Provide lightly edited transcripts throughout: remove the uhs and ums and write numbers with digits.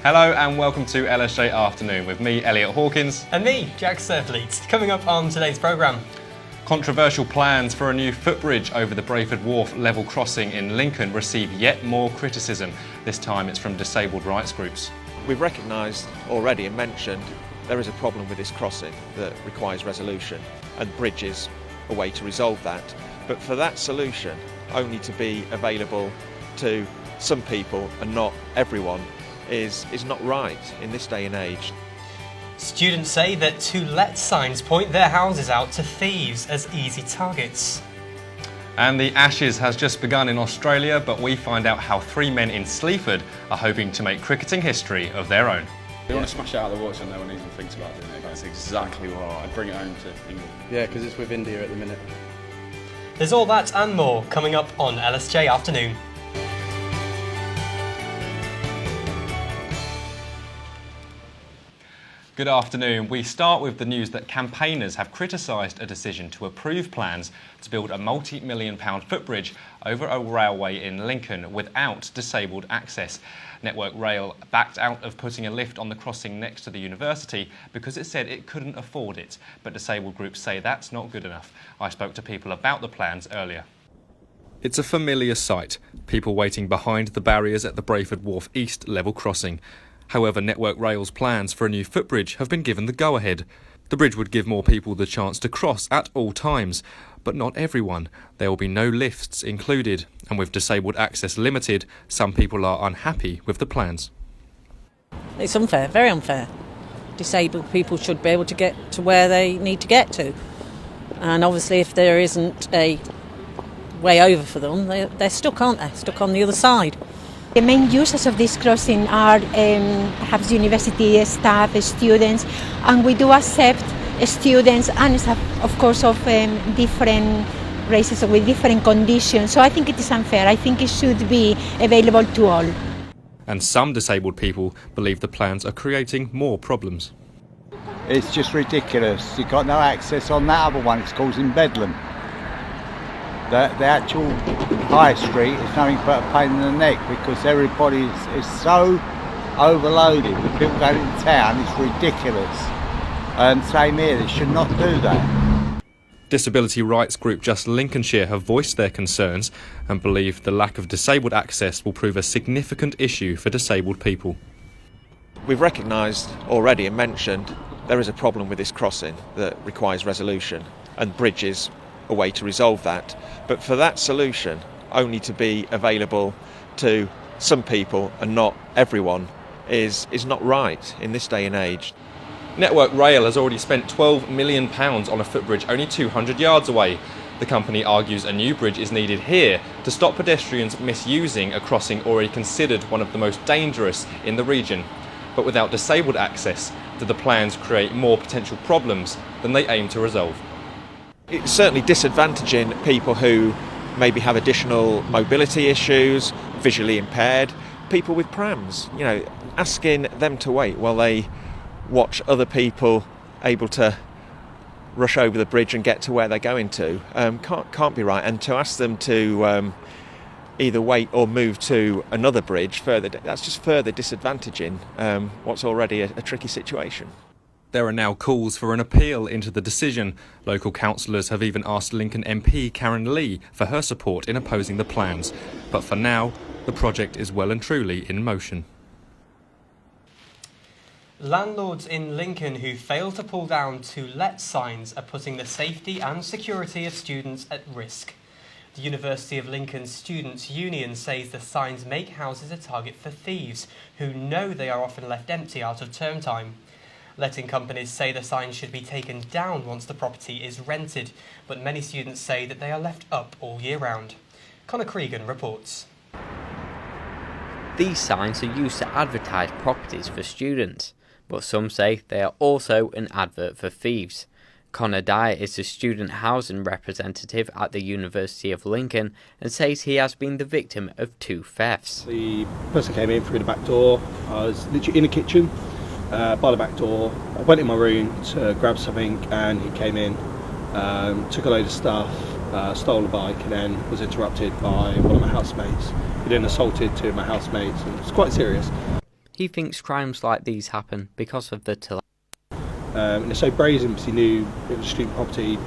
Hello and welcome to LSJ Afternoon with me, Elliot Hawkins. And me, Jack Surfleet. Coming up on today's programme. Controversial plans for a new footbridge over the Brayford Wharf level crossing in Lincoln receive yet more criticism. This time it's from disabled rights groups. We've recognised already and mentioned there is a problem with this crossing that requires resolution, and the bridge is a way to resolve that. But for that solution only to be available to some people and not everyone is not right in this day and age. Students say that to let signs point their houses out to thieves as easy targets. And the Ashes has just begun in Australia, but we find out how three men in Sleaford are hoping to make cricketing history of their own. They want to smash it out of the water so no one even thinks about doing it. That's exactly what I'd bring it home to England. Yeah, because it's with India at the minute. There's all that and more coming up on LSJ Afternoon. Good afternoon. We start with the news that campaigners have criticised a decision to approve plans to build a multi-million-pound footbridge over a railway in Lincoln without disabled access. Network Rail backed out of putting a lift on the crossing next to the university because it said it couldn't afford it, but disabled groups say that's not good enough. I spoke to people about the plans earlier. It's a familiar sight, people waiting behind the barriers at the Brayford Wharf East level crossing. However, Network Rail's plans for a new footbridge have been given the go-ahead. The bridge would give more people the chance to cross at all times, but not everyone. There will be no lifts included, and with disabled access limited, some people are unhappy with the plans. It's unfair, very unfair. Disabled people should be able to get to where they need to get to. And obviously if there isn't a way over for them, they're stuck, aren't they? Stuck on the other side. The main users of this crossing are perhaps university staff, students, and we do accept students and staff, of course, of different races with different conditions. So I think it is unfair. I think it should be available to all. And some disabled people believe the plans are creating more problems. It's just ridiculous. You've got no access on that other one. It's causing bedlam. The actual high street is nothing but a pain in the neck because everybody is so overloaded with people going into town. It's ridiculous. And same here, they should not do that. Disability rights group Just Lincolnshire have voiced their concerns and believe the lack of disabled access will prove a significant issue for disabled people. We've recognised already and mentioned there is a problem with this crossing that requires resolution, and bridge is a way to resolve that. But for that solution only to be available to some people and not everyone is not right in this day and age. Network Rail has already spent £12 million on a footbridge only 200 yards away. The company argues a new bridge is needed here to stop pedestrians misusing a crossing already considered one of the most dangerous in the region. But without disabled access, do the plans create more potential problems than they aim to resolve? It's certainly disadvantaging people who maybe have additional mobility issues, visually impaired, people with prams. You know, asking them to wait while they watch other people able to rush over the bridge and get to where they're going to can't be right. And to ask them to either wait or move to another bridge further, that's just further disadvantaging what's already a tricky situation. There are now calls for an appeal into the decision. Local councillors have even asked Lincoln MP Karen Lee for her support in opposing the plans. But for now, the project is well and truly in motion. Landlords in Lincoln who fail to pull down to let signs are putting the safety and security of students at risk. The University of Lincoln Students' Union says the signs make houses a target for thieves who know they are often left empty out of term time. Letting companies say the signs should be taken down once the property is rented, but many students say that they are left up all year round. Connor Cregan reports. These signs are used to advertise properties for students, but some say they are also an advert for thieves. Connor Dyer is the student housing representative at the University of Lincoln and says he has been the victim of two thefts. The person came in through the back door. I was literally in the kitchen by the back door. I went in my room to grab something and he came in, took a load of stuff, stole a bike and then was interrupted by one of my housemates. He then assaulted two of my housemates and it's quite serious. He thinks crimes like these happen because of the to-let. And they're so brazen because he knew it was student property,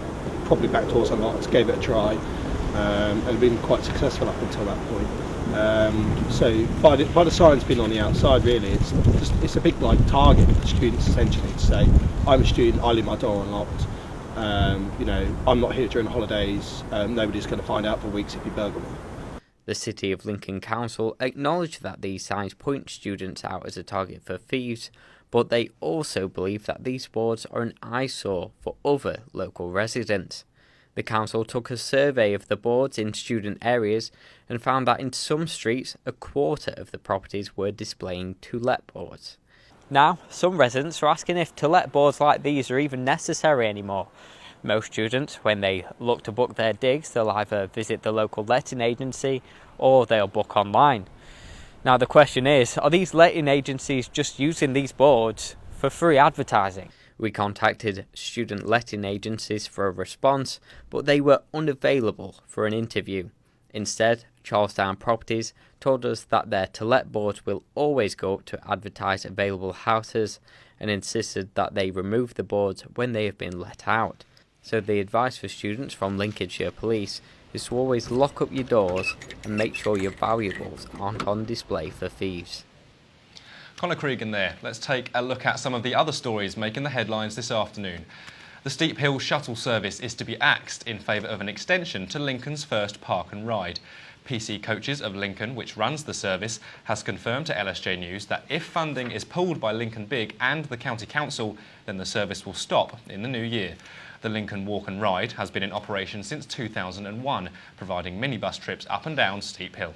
probably backdoors a lot, gave it a try, and had been quite successful up until that point. So by the signs being on the outside, really, it's a big target for students essentially to say, I'm a student, I leave my door unlocked. I'm not here during the holidays. Nobody's going to find out for weeks if you burgle me. The City of Lincoln Council acknowledge that these signs point students out as a target for thieves, but they also believe that these boards are an eyesore for other local residents. The council took a survey of the boards in student areas and found that in some streets, a quarter of the properties were displaying to-let boards. Now, some residents are asking if to-let boards like these are even necessary anymore. Most students, when they look to book their digs, they'll either visit the local letting agency or they'll book online. Now the question is, are these letting agencies just using these boards for free advertising? We contacted student letting agencies for a response, but they were unavailable for an interview. Instead, Charlestown Properties told us that their to-let boards will always go up to advertise available houses and insisted that they remove the boards when they have been let out. So the advice for students from Lincolnshire Police is to always lock up your doors and make sure your valuables aren't on display for thieves. Conor Cregan there. Let's take a look at some of the other stories making the headlines this afternoon. The Steep Hill shuttle service is to be axed in favour of an extension to Lincoln's first park and ride. PC Coaches of Lincoln, which runs the service, has confirmed to LSJ News that if funding is pulled by Lincoln Big and the County Council, then the service will stop in the new year. The Lincoln Walk and Ride has been in operation since 2001, providing minibus trips up and down Steep Hill.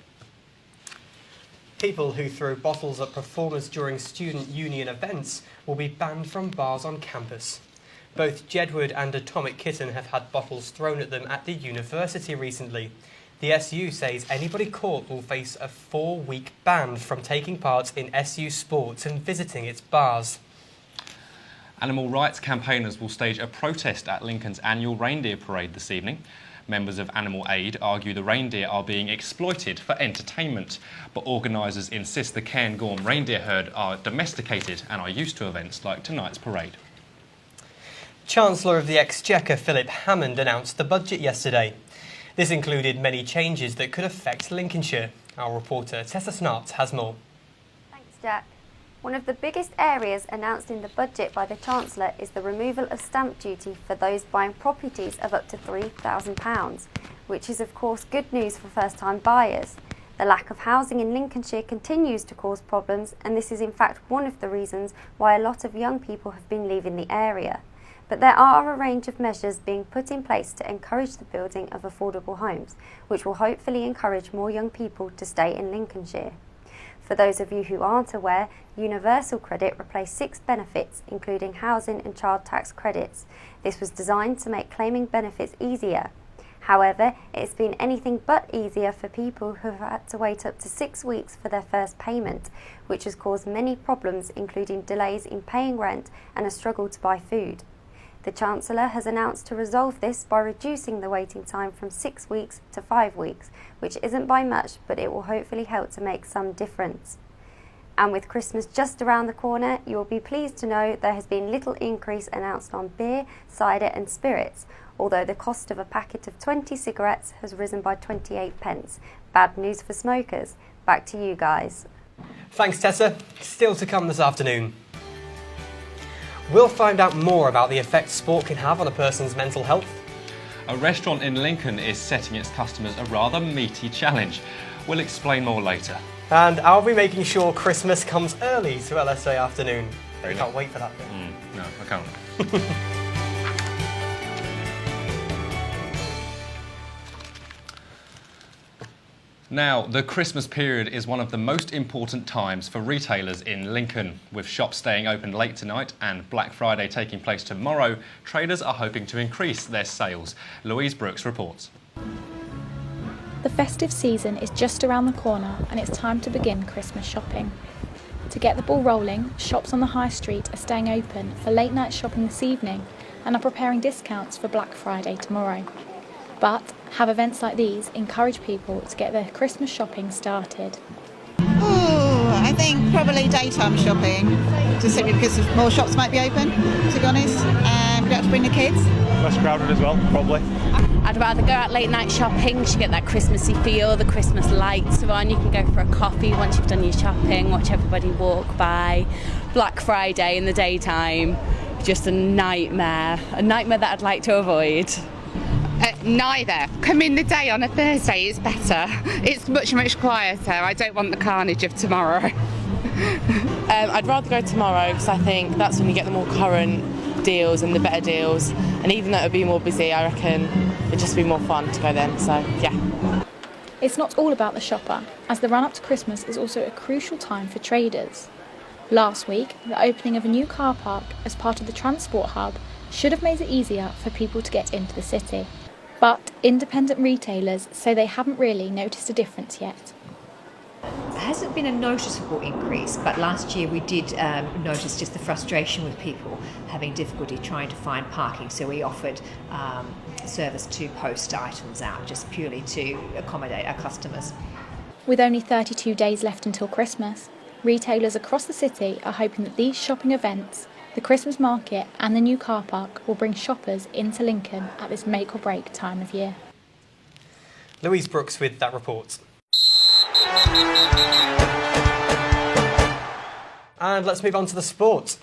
People who throw bottles at performers during student union events will be banned from bars on campus. Both Jedward and Atomic Kitten have had bottles thrown at them at the university recently. The SU says anybody caught will face a 4-week ban from taking part in SU sports and visiting its bars. Animal rights campaigners will stage a protest at Lincoln's annual reindeer parade this evening. Members of Animal Aid argue the reindeer are being exploited for entertainment, but organisers insist the Cairngorm reindeer herd are domesticated and are used to events like tonight's parade. Chancellor of the Exchequer Philip Hammond announced the budget yesterday. This included many changes that could affect Lincolnshire. Our reporter Tessa Snart has more. Thanks, Jack. One of the biggest areas announced in the budget by the Chancellor is the removal of stamp duty for those buying properties of up to £3,000, which is of course good news for first-time buyers. The lack of housing in Lincolnshire continues to cause problems, and this is in fact one of the reasons why a lot of young people have been leaving the area. But there are a range of measures being put in place to encourage the building of affordable homes, which will hopefully encourage more young people to stay in Lincolnshire. For those of you who aren't aware, Universal Credit replaced 6 benefits, including housing and child tax credits. This was designed to make claiming benefits easier. However, it's been anything but easier for people who have had to wait up to 6 weeks for their first payment, which has caused many problems, including delays in paying rent and a struggle to buy food. The Chancellor has announced to resolve this by reducing the waiting time from 6 weeks to 5 weeks, which isn't by much, but it will hopefully help to make some difference. And with Christmas just around the corner, you will be pleased to know there has been little increase announced on beer, cider and spirits, although the cost of a packet of 20 cigarettes has risen by 28 pence. Bad news for smokers. Back to you guys. Thanks, Tessa. Still to come this afternoon. We'll find out more about the effect sport can have on a person's mental health. A restaurant in Lincoln is setting its customers a rather meaty challenge. We'll explain more later. And I'll be making sure Christmas comes early to LSJ Afternoon. I can't wait for that bit. No, I can't. Now, the Christmas period is one of the most important times for retailers in Lincoln. With shops staying open late tonight and Black Friday taking place tomorrow, traders are hoping to increase their sales. Louise Brooks reports. The festive season is just around the corner and it's time to begin Christmas shopping. To get the ball rolling, shops on the high street are staying open for late night shopping this evening and are preparing discounts for Black Friday tomorrow. But have events like these encourage people to get their Christmas shopping started. I think think probably daytime shopping, just simply because more shops might be open, to be honest, and we don't have to bring the kids. Less crowded as well, probably. I'd rather go out late night shopping. You get that Christmassy feel, the Christmas lights are on. You can go for a coffee once you've done your shopping, watch everybody walk by. Black Friday in the daytime, just a nightmare that I'd like to avoid. Neither. Come in the day on a Thursday is better. It's much quieter. I don't want the carnage of tomorrow. I'd rather go tomorrow because I think that's when you get the more current deals and the better deals, and even though it'll be more busy, I reckon it'd just be more fun to go then, so yeah. It's not all about the shopper, as the run-up to Christmas is also a crucial time for traders. Last week, the opening of a new car park as part of the transport hub should have made it easier for people to get into the city. But independent retailers say they haven't really noticed a difference yet. There hasn't been a noticeable increase, but last year we did notice just the frustration with people having difficulty trying to find parking, so we offered service to post items out just purely to accommodate our customers. With only 32 days left until Christmas, retailers across the city are hoping that these shopping events, the Christmas market and the new car park will bring shoppers into Lincoln at this make or break time of year. Louise Brooks with that report. And let's move on to the sport.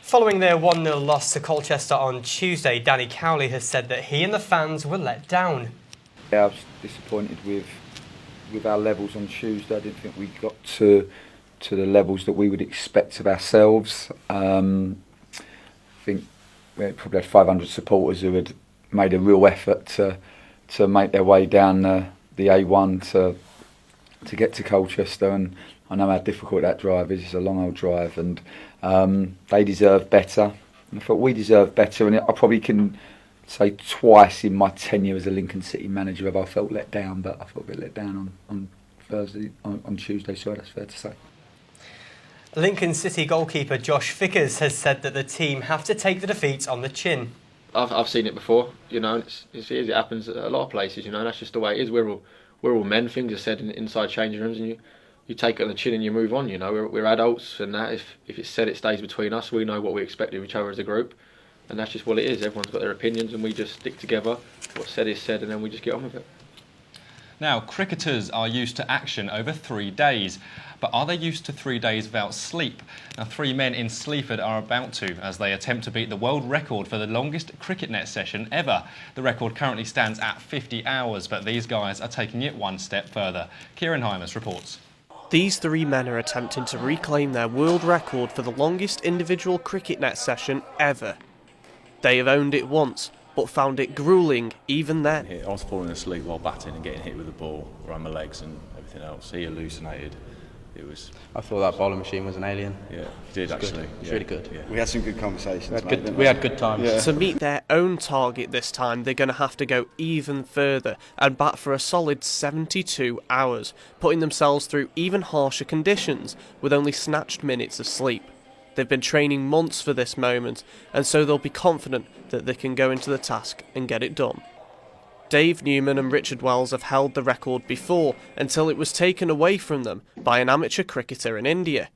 Following their 1-0 loss to Colchester on Tuesday, Danny Cowley has said that he and the fans were let down. Yeah, I was disappointed with our levels on Tuesday. I didn't think we got to the levels that we would expect of ourselves. I think we probably had 500 supporters who had made a real effort to make their way down the A1 to get to Colchester, and I know how difficult that drive is. It's a long old drive, and they deserve better. And I thought we deserve better, and I probably can say twice in my tenure as a Lincoln City manager have I felt let down, but I felt a bit let down on Tuesday, so that's fair to say. Lincoln City goalkeeper Josh Vickers has said that the team have to take the defeat on the chin. I've seen it before, you know. It happens at a lot of places, you know. That's just the way it is. We're all men. Things are said inside changing rooms, and you take it on the chin and you move on. You know, we're adults, and that if it's said, it stays between us. We know what we expect of each other as a group, and that's just what it is. Everyone's got their opinions, and we just stick together. What's said is said, and then we just get on with it. Now, cricketers are used to action over 3 days, but are they used to 3 days without sleep? Now, 3 men in Sleaford are about to, as they attempt to beat the world record for the longest cricket net session ever. The record currently stands at 50 hours, but these guys are taking it one step further. Kieran Hymas reports. These 3 men are attempting to reclaim their world record for the longest individual cricket net session ever. They have owned it once, but found it gruelling even then. I was falling asleep while batting and getting hit with the ball around my legs and everything else. He hallucinated. I thought that bowling machine was an alien. Yeah, he did actually. It's really good. Yeah. We had some good conversations. We had good times. Yeah. To meet their own target this time, they're going to have to go even further and bat for a solid 72 hours, putting themselves through even harsher conditions with only snatched minutes of sleep. They've been training months for this moment, and so they'll be confident that they can go into the task and get it done. Dave Newman and Richard Wells have held the record before until it was taken away from them by an amateur cricketer in India.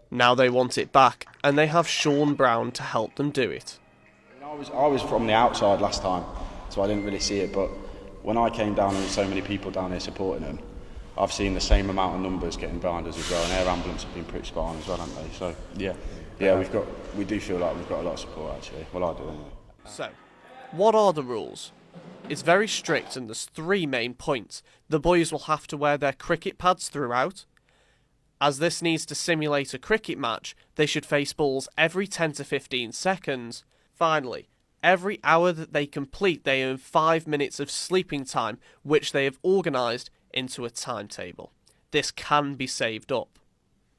Now they want it back, and they have Sean Brown to help them do it. I was from the outside last time, so I didn't really see it, but when I came down and there were so many people down here supporting them, I've seen the same amount of numbers getting behind us as well, and air ambulance have been pretty spot on as well, haven't they? So yeah, we do feel like we've got a lot of support actually. Well, I do anyway. So, what are the rules? It's very strict, and there's 3 main points. The boys will have to wear their cricket pads throughout. As this needs to simulate a cricket match, they should face balls every 10 to 15 seconds. Finally, every hour that they complete, they earn 5 minutes of sleeping time, which they have organised into a timetable. This can be saved up.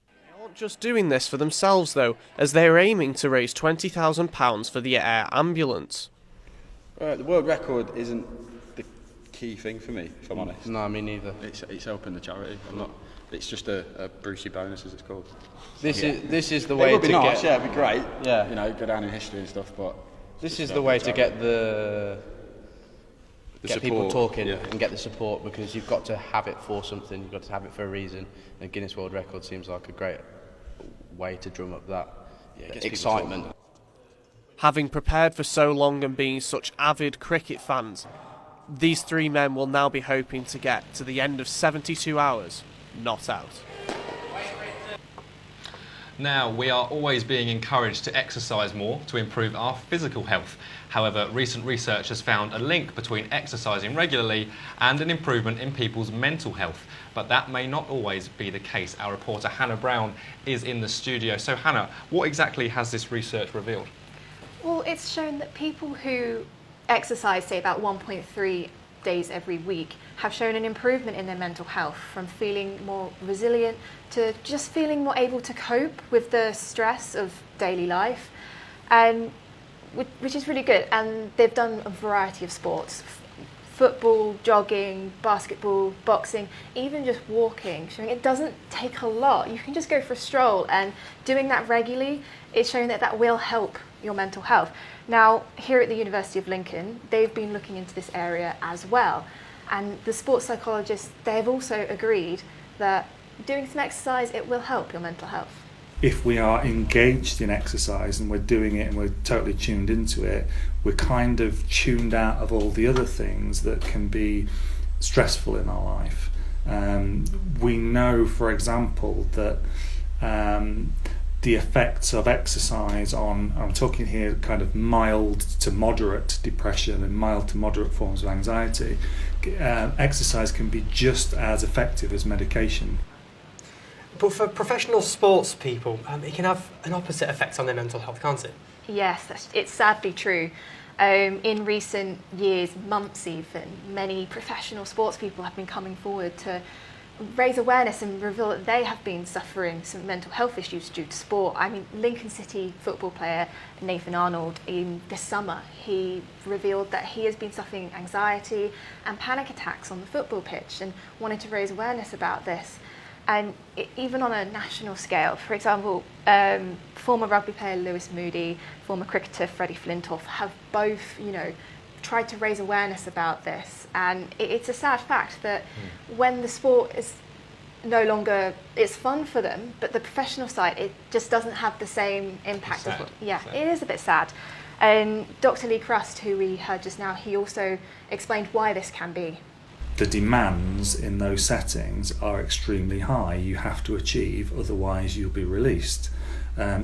They aren't just doing this for themselves though, as they are aiming to raise £20,000 for the air ambulance. The world record isn't the key thing for me, if I'm honest. No, me neither. It's helping the charity. It's just a Brucey bonus, as it's called. This is the way it would be to nice, get. yeah, it'd be great. Yeah, you know, go down in history and stuff. But this is the way to get get people talking yeah. and get the support, because you've got to have it for something. You've got to have it for a reason. And Guinness World Record seems like a great way to drum up that excitement. Having prepared for so long and being such avid cricket fans, these three men will now be hoping to get to the end of 72 hours not out. Now, we are always being encouraged to exercise more to improve our physical health. However, recent research has found a link between exercising regularly and an improvement in people's mental health. But that may not always be the case. Our reporter Hannah Brown is in the studio. So Hannah, what exactly has this research revealed? Well, it's shown that people who exercise, say, about 1.3 days every week, have shown an improvement in their mental health, from feeling more resilient to just feeling more able to cope with the stress of daily life, and which is really good. And they've done a variety of sports: football, jogging, basketball, boxing, even just walking, showing it doesn't take a lot. You can just go for a stroll, and doing that regularly, it's showing that that will help your mental health. Now, here at the University of Lincoln, they've been looking into this area as well. And the sports psychologists, they've also agreed that doing some exercise, it will help your mental health. If we are engaged in exercise and we're doing it and we're totally tuned into it, we're kind of tuned out of all the other things that can be stressful in our life. We know, for example, that the effects of exercise on, I'm talking here kind of mild to moderate depression and mild to moderate forms of anxiety, exercise can be just as effective as medication. But for professional sports people, it can have an opposite effect on their mental health, can't it? Yes, it's sadly true. In recent years, months even, many professional sports people have been coming forward to raise awareness and reveal that they have been suffering some mental health issues due to sport. I mean, Lincoln City football player Nathan Arnold, in this summer, he revealed that he has been suffering anxiety and panic attacks on the football pitch, and wanted to raise awareness about this. And even on a national scale, for example, former rugby player Lewis Moody, former cricketer Freddie Flintoff have both, tried to raise awareness about this. And it's a sad fact that when the sport is no longer, it's fun for them, but the professional side, it just doesn't have the same impact. It is a bit sad. And Dr. Lee Crust, who we heard just now, he also explained why this can be. The demands in those settings are extremely high. You have to achieve, otherwise you'll be released.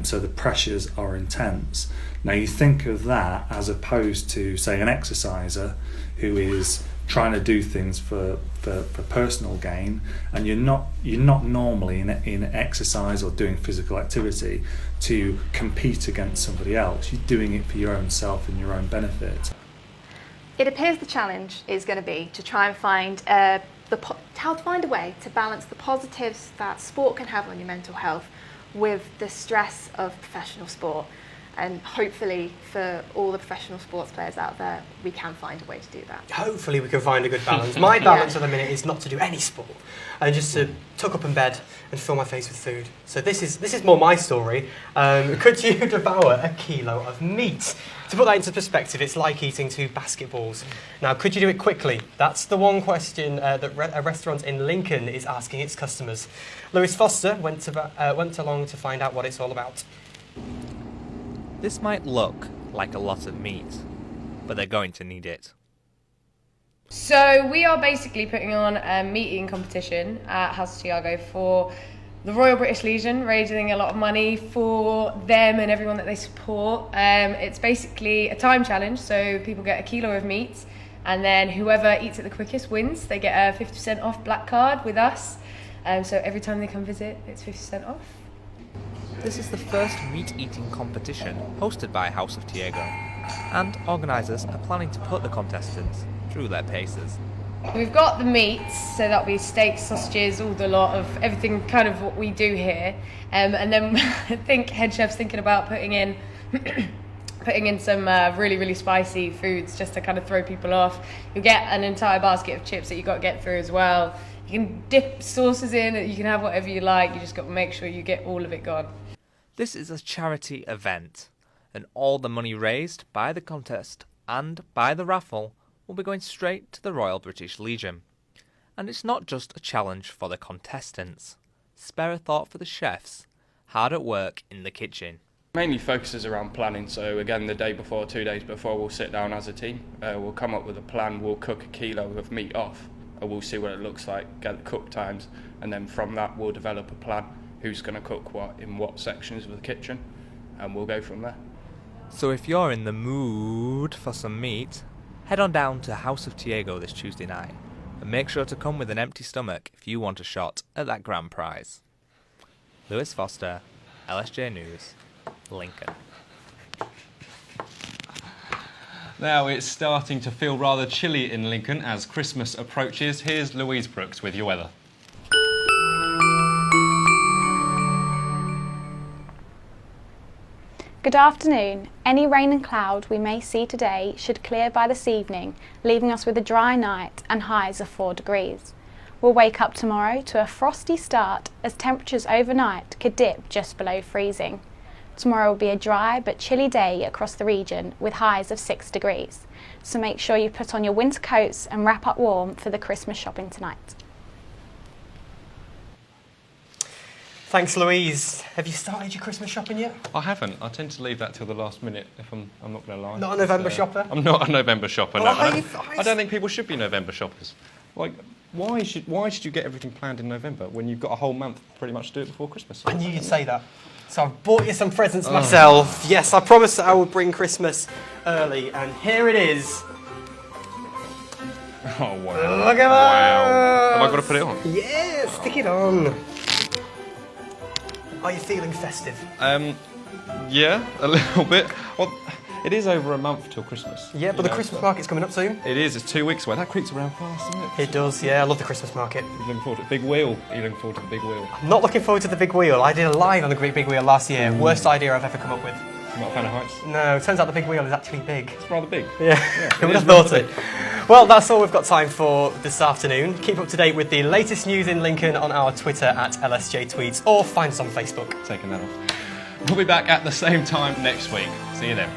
So the pressures are intense. Now you think of that as opposed to, say, an exerciser who is trying to do things for personal gain, and you're not normally in exercise or doing physical activity to compete against somebody else. You're doing it for your own self and your own benefit. It appears the challenge is going to be to try and find how to find a way to balance the positives that sport can have on your mental health with the stress of professional sport. And hopefully for all the professional sports players out there, we can find a way to do that. Hopefully we can find a good balance. My balance at the minute is not to do any sport, and just to tuck up in bed and fill my face with food. So this is more my story. Could you devour a kilo of meat? To put that into perspective, it's like eating 2 basketballs. Now, could you do it quickly? That's the one question that a restaurant in Lincoln is asking its customers. Lewis Foster went along to find out what it's all about. This might look like a lot of meat, but they're going to need it. So we are basically putting on a meat eating competition at House of Tiago for the Royal British Legion, raising a lot of money for them and everyone that they support. It's basically a time challenge, so people get a kilo of meat, and then whoever eats it the quickest wins. They get a 50% off black card with us, so every time they come visit, it's 50% off. This is the first meat-eating competition hosted by House of Tiago, and organisers are planning to put the contestants through their paces. We've got the meats, so that'll be steaks, sausages, all the lot of everything, kind of what we do here. And then I think head chef's thinking about putting in some really, really spicy foods just to kind of throw people off. You'll get an entire basket of chips that you've got to get through as well. You can dip sauces in, you can have whatever you like, you just got to make sure you get all of it gone. This is a charity event, and all the money raised by the contest and by the raffle will be going straight to the Royal British Legion. And it's not just a challenge for the contestants. Spare a thought for the chefs, hard at work in the kitchen. Mainly focuses around planning, so again the day before, 2 days before, we'll sit down as a team, we'll come up with a plan, we'll cook a kilo of meat off, and we'll see what it looks like, get the cook times, and then from that we'll develop a plan, who's going to cook what in what sections of the kitchen, and we'll go from there. So if you're in the mood for some meat, head on down to House of Tiago this Tuesday night, and make sure to come with an empty stomach if you want a shot at that grand prize. Lewis Foster, LSJ News, Lincoln. Now it's starting to feel rather chilly in Lincoln as Christmas approaches. Here's Louise Brooks with your weather. Good afternoon. Any rain and cloud we may see today should clear by this evening, leaving us with a dry night and highs of 4 degrees. We'll wake up tomorrow to a frosty start as temperatures overnight could dip just below freezing. Tomorrow will be a dry but chilly day across the region with highs of 6 degrees. So make sure you put on your winter coats and wrap up warm for the Christmas shopping tonight. Thanks, Louise. Have you started your Christmas shopping yet? I haven't. I tend to leave that till the last minute, if I'm not going to lie. Not a November shopper? I'm not a November shopper, no. Oh, I don't think people should be November shoppers. Like, why should you get everything planned in November when you've got a whole month pretty much to do it before Christmas? I knew you'd say that. So I've bought you some presents myself. Yes, I promised that I would bring Christmas early, and here it is. Oh, wow. Look at that! Wow. Have I got to put it on? Yeah, stick it on. Are you feeling festive? Yeah, a little bit. Well, it is over a month till Christmas. Yeah, but the Christmas market's coming up soon. It is. It's 2 weeks away. That creeps around fast, doesn't it? It does, yeah. I love the Christmas market. You're looking forward to the big wheel. Are you looking forward to the big wheel? I'm not looking forward to the big wheel. I did a live on the Great Big Wheel last year. Worst idea I've ever come up with. You're not a fan of heights? No, it turns out the big wheel is actually big. It's rather big. Yeah, who would have thought it? Well, that's all we've got time for this afternoon. Keep up to date with the latest news in Lincoln on our Twitter at LSJ Tweets, or find us on Facebook. Taking that off. We'll be back at the same time next week. See you then.